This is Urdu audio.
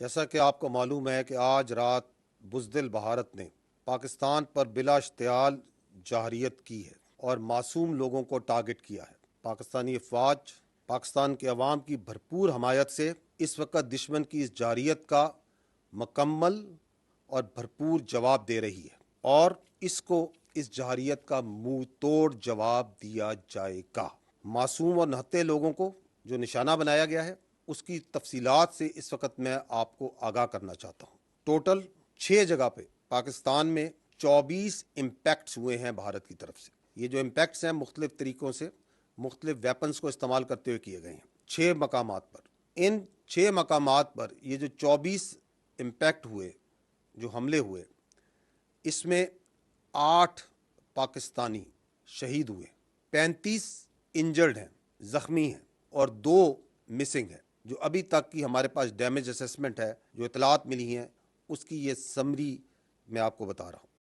جیسا کہ آپ کو معلوم ہے کہ آج رات بزدل بھارت نے پاکستان پر بلا اشتعال جارحیت کی ہے اور معصوم لوگوں کو ٹارگٹ کیا ہے۔ پاکستانی افواج پاکستان کے عوام کی بھرپور حمایت سے اس وقت دشمن کی اس جارحیت کا مکمل اور بھرپور جواب دے رہی ہے اور اس جارحیت کا منہ توڑ جواب دیا جائے گا۔ معصوم اور نہتے لوگوں کو جو نشانہ بنایا گیا ہے اس کی تفصیلات سے اس وقت میں آپ کو آگاہ کرنا چاہتا ہوں۔ ٹوٹل 6 جگہ پہ پاکستان میں 24 امپیکٹس ہوئے ہیں بھارت کی طرف سے۔ یہ جو امپیکٹس ہیں مختلف طریقوں سے مختلف ویپنز کو استعمال کرتے ہوئے کیے گئے ہیں 6 مقامات پر۔ ان 6 مقامات پر یہ جو 24 امپیکٹ ہوئے، جو حملے ہوئے، اس میں 8 پاکستانی شہید ہوئے، 35 انجرڈ ہیں، زخمی ہیں، اور 2 مسنگ ہیں۔ جو ابھی تک کی ہمارے پاس ڈیمیج اسیسمنٹ ہے، جو اطلاعات ملی ہیں، اس کی یہ سمری میں آپ کو بتا رہا ہوں۔